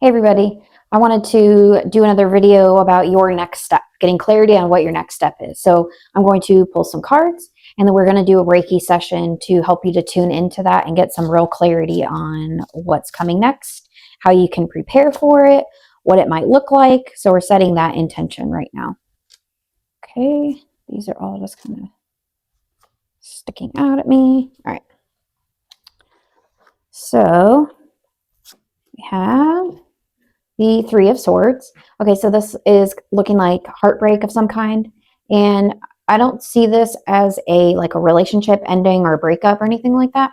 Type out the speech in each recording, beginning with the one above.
Hey everybody, I wanted to do another video about your next step, getting clarity on what your next step is. So I'm going to pull some cards and then we're going to do a Reiki session to help you to tune into that and get some real clarity on what's coming next, how you can prepare for it, what it might look like. So we're setting that intention right now. Okay, these are all just kind of sticking out at me. All right. So we have the Three of Swords. Okay, so this is looking like heartbreak of some kind. And I don't see this as a relationship ending or a breakup or anything like that.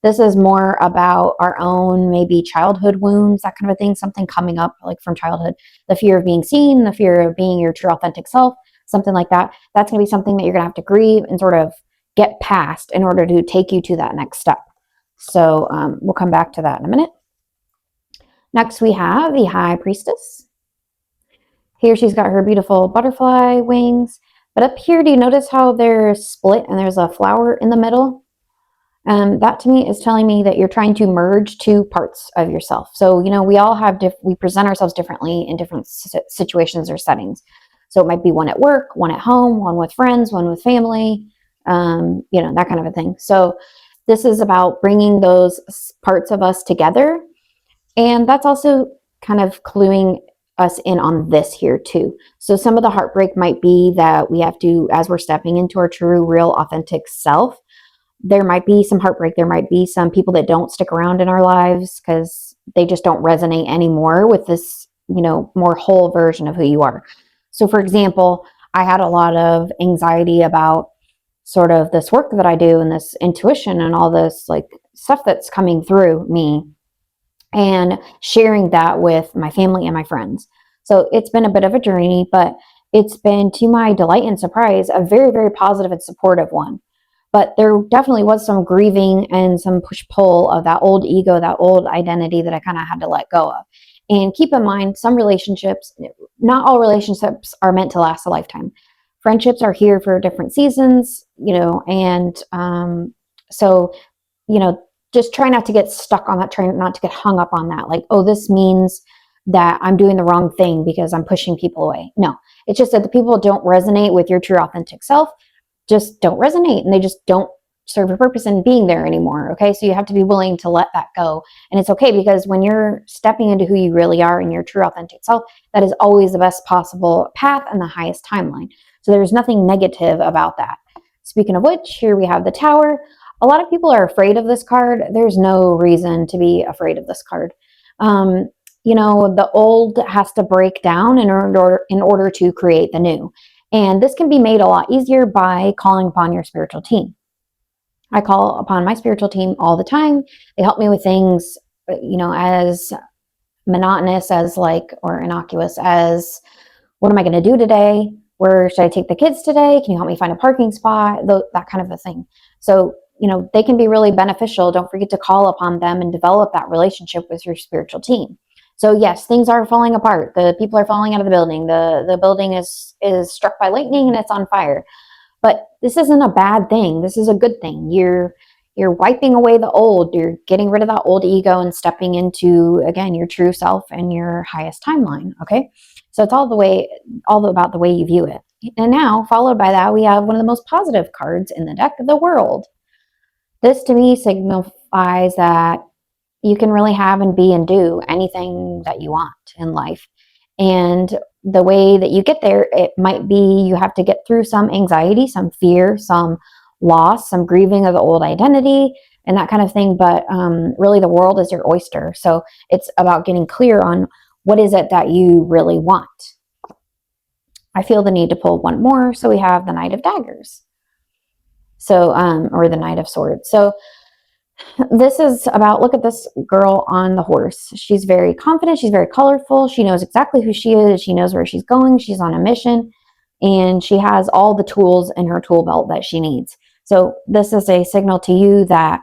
This is more about our own maybe childhood wounds, that kind of a thing, something coming up like from childhood. The fear of being seen, the fear of being your true authentic self, something like that. That's going to be something that you're going to have to grieve and sort of get past in order to take you to that next step. So we'll come back to that in a minute. Next, we have the High Priestess. Here she's got her beautiful butterfly wings. But up here, do you notice how they're split and there's a flower in the middle? That to me is telling me that you're trying to merge two parts of yourself. So, we all have, we present ourselves differently in different situations or settings. So it might be one at work, one at home, one with friends, one with family, that kind of a thing. So this is about bringing those parts of us together. And that's also kind of cluing us in on this here too. So some of the heartbreak might be that we have to, as we're stepping into our true, real, authentic self, there might be some heartbreak. There might be some people that don't stick around in our lives because they just don't resonate anymore with this, more whole version of who you are. So for example, I had a lot of anxiety about sort of this work that I do and this intuition and all this stuff that's coming through me, and sharing that with my family and my friends. So it's been a bit of a journey, but it's been, to my delight and surprise, a very, very positive and supportive one. But there definitely was some grieving and some push-pull of that old ego, that old identity that I kind of had to let go of. And keep in mind, some relationships, not all relationships are meant to last a lifetime. Friendships are here for different seasons, and so, just try not to get stuck on that, try not to get hung up on that. Like, oh, this means that I'm doing the wrong thing because I'm pushing people away. No, it's just that the people don't resonate with your true authentic self, just don't resonate, and they just don't serve a purpose in being there anymore. Okay, so you have to be willing to let that go. And it's okay, because when you're stepping into who you really are and your true authentic self, that is always the best possible path and the highest timeline. So there's nothing negative about that. Speaking of which, here we have the Tower. A lot of people are afraid of this card. There's no reason to be afraid of this card. The old has to break down in order to create the new. And this can be made a lot easier by calling upon your spiritual team. I call upon my spiritual team all the time. They help me with things, as monotonous as or innocuous as, what am I going to do today? Where should I take the kids today? Can you help me find a parking spot? That kind of a thing. So, they can be really beneficial. Don't forget to call upon them and develop that relationship with your spiritual team. So yes, things are falling apart. The people are falling out of the building. The building is struck by lightning and it's on fire. But this isn't a bad thing. This is a good thing. You're wiping away the old. You're getting rid of that old ego and stepping into, again, your true self and your highest timeline. Okay, so it's all about the way you view it. And now, followed by that, we have one of the most positive cards in the deck, the World. This to me signifies that you can really have and be and do anything that you want in life. And the way that you get there, it might be you have to get through some anxiety, some fear, some loss, some grieving of the old identity and that kind of thing. But really the world is your oyster. So it's about getting clear on what is it that you really want. I feel the need to pull one more. So we have the Knight of Daggers. So, or the Knight of Swords. So this is about, look at this girl on the horse. She's very confident. She's very colorful. She knows exactly who she is. She knows where she's going. She's on a mission, and she has all the tools in her tool belt that she needs. So this is a signal to you that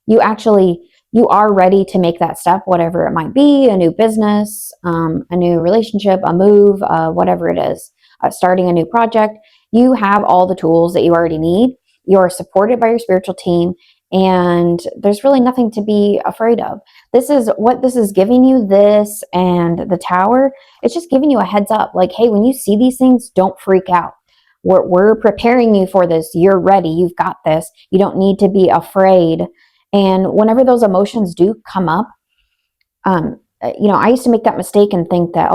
you are ready to make that step, whatever it might be, a new business, a new relationship, a move, whatever it is, starting a new project. You have all the tools that you already need. You are supported by your spiritual team, and there's really nothing to be afraid of. This is what this is giving you, this and the Tower. It's just giving you a heads up. Like, hey, when you see these things, don't freak out. We're preparing you for this. You're ready. You've got this. You don't need to be afraid. And whenever those emotions do come up, I used to make that mistake and think that,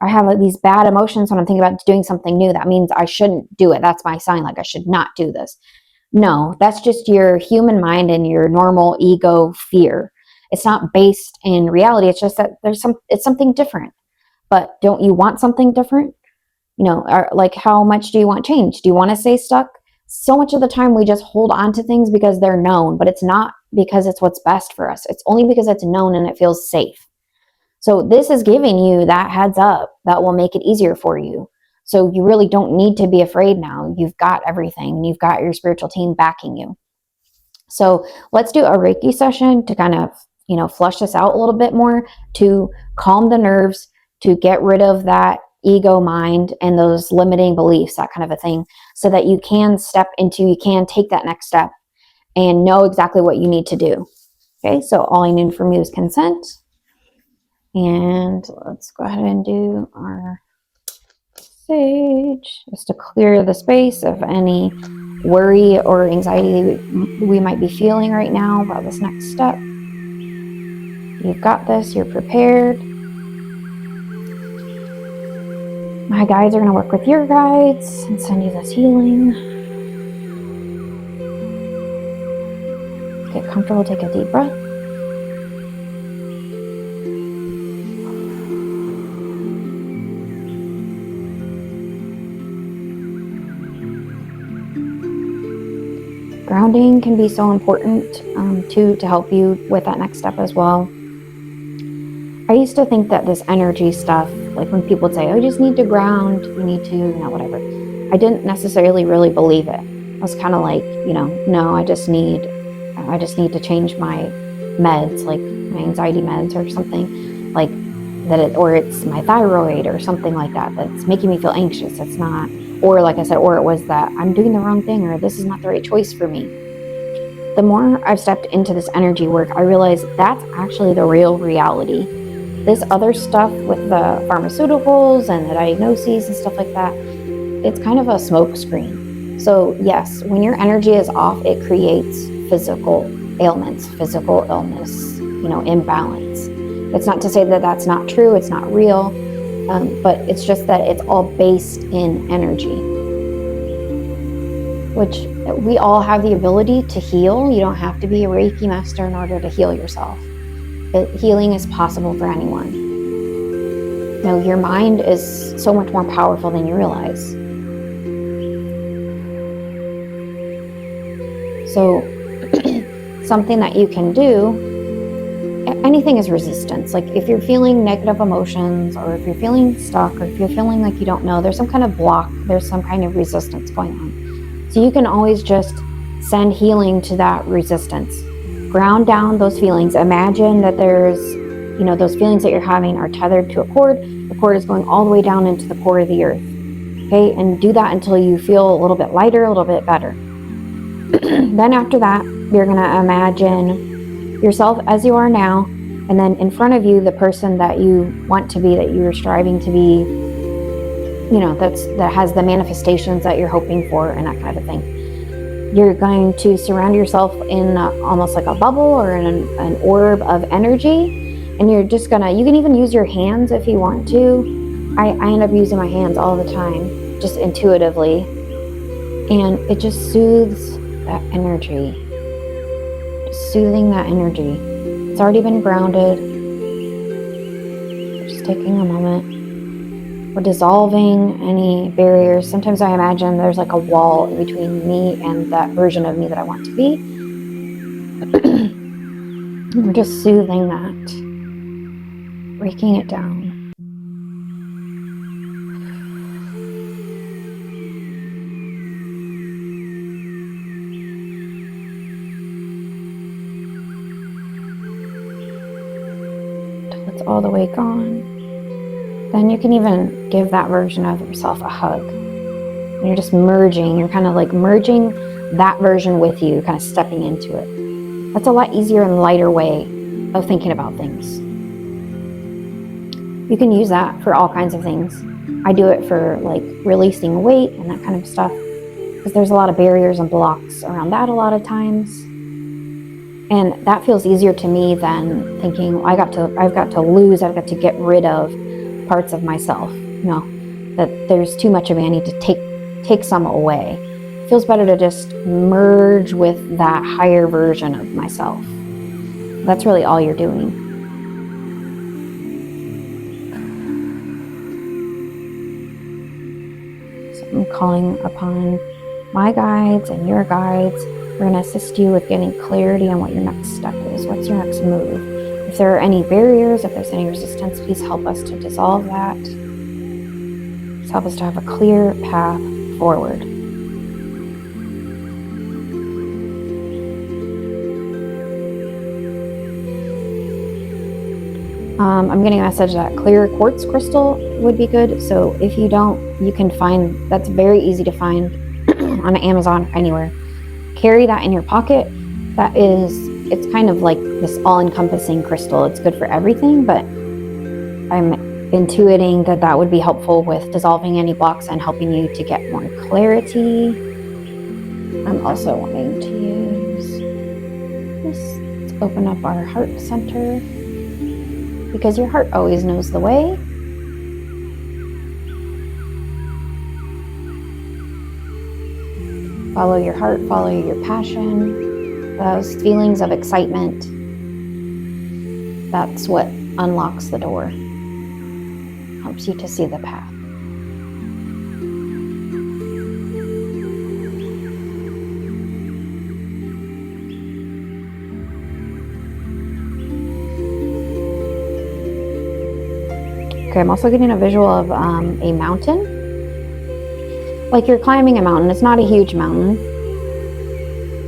I have these bad emotions when I'm thinking about doing something new. That means I shouldn't do it. That's my sign. Like, I should not do this. No, that's just your human mind and your normal ego fear. It's not based in reality. It's just that it's something different. But don't you want something different? Like, how much do you want change? Do you want to stay stuck? So much of the time we just hold on to things because they're known, but it's not because it's what's best for us. It's only because it's known and it feels safe. So this is giving you that heads up that will make it easier for you. So you really don't need to be afraid now. You've got everything. You've got your spiritual team backing you. So let's do a Reiki session to kind of, flush this out a little bit more, to calm the nerves, to get rid of that ego mind and those limiting beliefs, that kind of a thing, so that you can take that next step and know exactly what you need to do. Okay, so all I need from you is consent. And let's go ahead and do our sage, just to clear the space of any worry or anxiety we might be feeling right now about this next step. You've got this. You're prepared. My guides are going to work with your guides and send you this healing. Get comfortable. Take a deep breath. Grounding can be so important to help you with that next step as well. I used to think that this energy stuff, like when people would say, oh, you just need to ground, you need to, whatever. I didn't necessarily really believe it. I was kind of like, no, I just need to change my meds, like my anxiety meds or something like that, or it's my thyroid or something like that that's making me feel anxious. It's not, or like I said, or it was that I'm doing the wrong thing, or this is not the right choice for me. The more I've stepped into this energy work, I realize that's actually the real reality. This other stuff with the pharmaceuticals and the diagnoses and stuff like that, it's kind of a smoke screen. So yes, when your energy is off, it creates physical ailments, physical illness, imbalance. It's not to say that that's not true, it's not real, but it's just that it's all based in energy, which we all have the ability to heal. You don't have to be a Reiki master in order to heal yourself. Healing is possible for anyone. Your mind is so much more powerful than you realize. So something that you can do, anything is resistance. Like if you're feeling negative emotions, or if you're feeling stuck, or if you're feeling like you don't know, there's some kind of block, there's some kind of resistance going on. So you can always just send healing to that resistance. Ground down those feelings. Imagine that there's, those feelings that you're having are tethered to a cord. The cord is going all the way down into the core of the earth. Okay, and do that until you feel a little bit lighter, a little bit better. Then after that, you're going to imagine yourself as you are now, and then in front of you, the person that you want to be, that you're striving to be, that has the manifestations that you're hoping for and that kind of thing. You're going to surround yourself in almost like a bubble or in an orb of energy. And you're just you can even use your hands if you want to. I end up using my hands all the time, just intuitively. And it just soothes that energy. Just soothing that energy. It's already been grounded. Just taking a moment. We're dissolving any barriers. Sometimes I imagine there's like a wall between me and that version of me that I want to be. We're just soothing that, breaking it down. Until it's all the way gone. Then you can even give that version of yourself a hug. And you're just merging. You're kind of like merging that version with you, kind of stepping into it. That's a lot easier and lighter way of thinking about things. You can use that for all kinds of things. I do it for like releasing weight and that kind of stuff, because there's a lot of barriers and blocks around that a lot of times. And that feels easier to me than thinking, I've got to get rid of parts of myself, that there's too much of me, I need to take some away. It feels better to just merge with that higher version of myself. That's really all you're doing. So I'm calling upon my guides and your guides. We're going to assist you with getting clarity on what your next step is. What's your next move? If there are any barriers, if there's any resistance, please help us to dissolve that. Please help us to have a clear path forward. I'm getting a message that clear quartz crystal would be good. So if you don't, you can find, that's very easy to find on Amazon, anywhere. Carry that in your pocket. It's kind of like this all-encompassing crystal. It's good for everything, but I'm intuiting that would be helpful with dissolving any blocks and helping you to get more clarity. I'm also wanting to use this to open up our heart center, because your heart always knows the way. Follow your heart, follow your passion, those feelings of excitement. That's what unlocks the door, helps you to see the path. Okay, I'm also getting a visual of a mountain. Like you're climbing a mountain. It's not a huge mountain,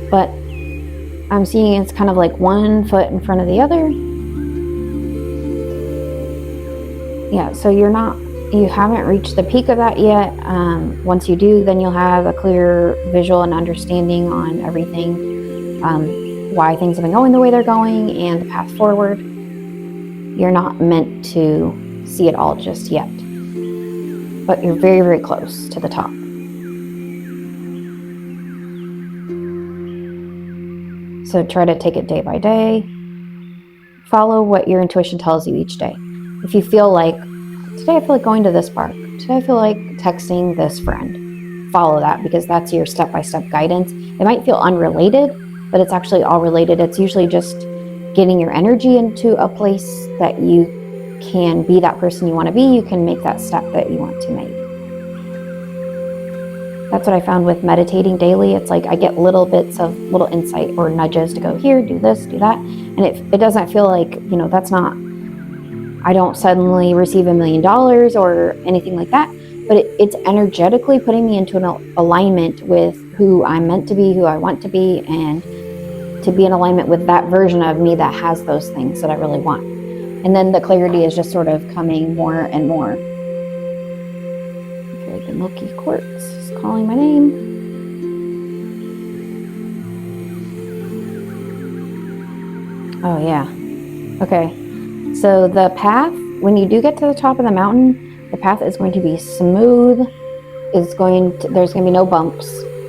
but I'm seeing it's kind of like one foot in front of the other. Yeah, so you haven't reached the peak of that yet. Once you do, then you'll have a clear visual and understanding on everything, why things have been going the way they're going and the path forward. You're not meant to see it all just yet, but you're very, very close to the top. So try to take it day by day. Follow what your intuition tells you each day. If you feel like, today I feel like going to this park, today I feel like texting this friend, follow that, because that's your step-by-step guidance. It might feel unrelated, but it's actually all related. It's usually just getting your energy into a place that you can be that person you want to be. You can make that step that you want to make. That's what I found with meditating daily. It's like I get little bits of little insight or nudges to go here, do this, do that. And it doesn't feel like, that's not, I don't suddenly receive $1 million or anything like that, but it's energetically putting me into an alignment with who I'm meant to be, who I want to be, and to be in alignment with that version of me that has those things that I really want. And then the clarity is just sort of coming more and more. I feel like the milky quartz is calling my name. Oh yeah. Okay. So the path, when you do get to the top of the mountain, the path is going to be smooth. There's going to be no bumps.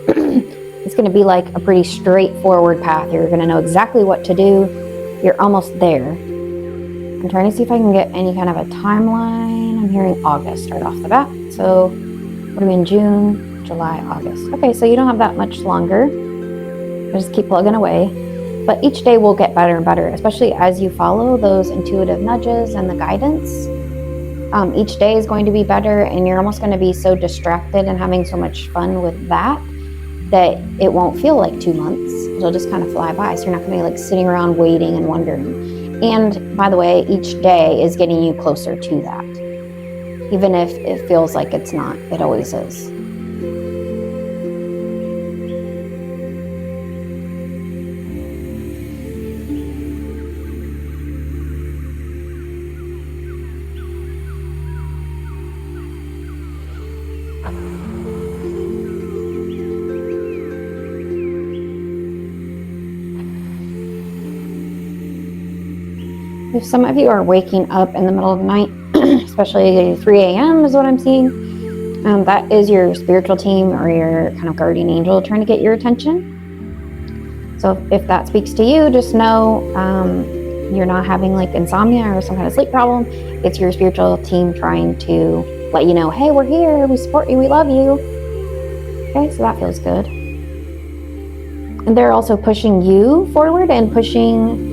It's going to be like a pretty straightforward path. You're going to know exactly what to do. You're almost there. I'm trying to see if I can get any kind of a timeline. I'm hearing August right off the bat. So what are we in? June, July, August. Okay, so you don't have that much longer. Just keep plugging away. But each day will get better and better, especially as you follow those intuitive nudges and the guidance. Each day is going to be better, and you're almost going to be so distracted and having so much fun with that it won't feel like 2 months. It'll just kind of fly by. So you're not going to be like sitting around waiting and wondering. And by the way, each day is getting you closer to that. Even if it feels like it's not, it always is. if some of you are waking up in the middle of the night, especially 3 a.m. is what I'm seeing, that is your spiritual team or your kind of guardian angel trying to get your attention. So if that speaks to you, just know you're not having like insomnia or some kind of sleep problem. It's your spiritual team trying to let you know, hey, we're here, we support you, we love you. Okay, so that feels good. And they're also pushing you forward and pushing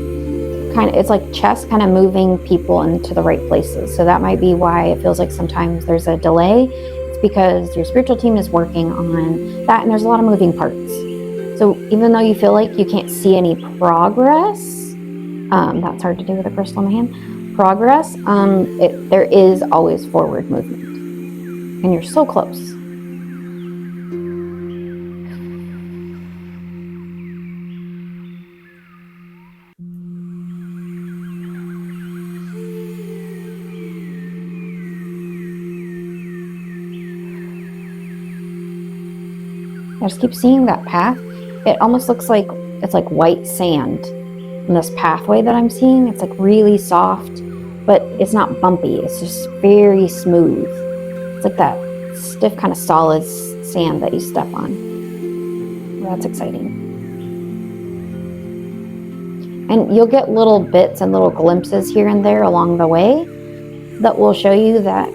it's like chess kind of moving people into the right places. So that might be why it feels like sometimes there's a delay. It's because your spiritual team is working on that and there's a lot of moving parts. So even though you feel like you can't see any progress, that's hard to do with a crystal in my hand, progress, there is always forward movement. And you're so close. I just keep seeing that path. It almost looks like it's like white sand. And this pathway that I'm seeing, it's like really soft, but it's not bumpy. It's just very smooth. It's like that stiff kind of solid sand that you step on. Well, that's exciting. And you'll get little bits and little glimpses here and there along the way that will show you that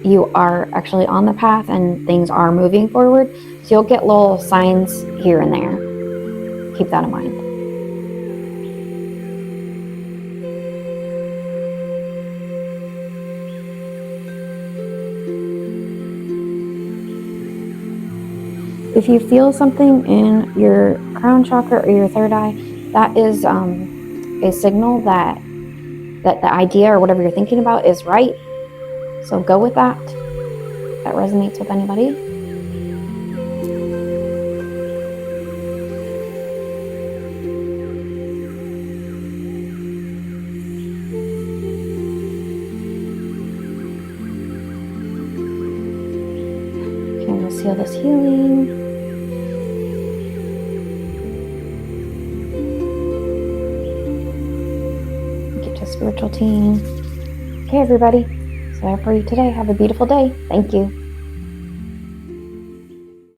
you are actually on the path and things are moving forward. So you'll get little signs here and there. Keep that in mind. If you feel something in your crown chakra or your third eye, that is a signal that the idea or whatever you're thinking about is right. So go with that. If that resonates with anybody. Okay, we'll seal this healing. Get to spiritual team. Okay, everybody. So that for you today. Have a beautiful day. Thank you.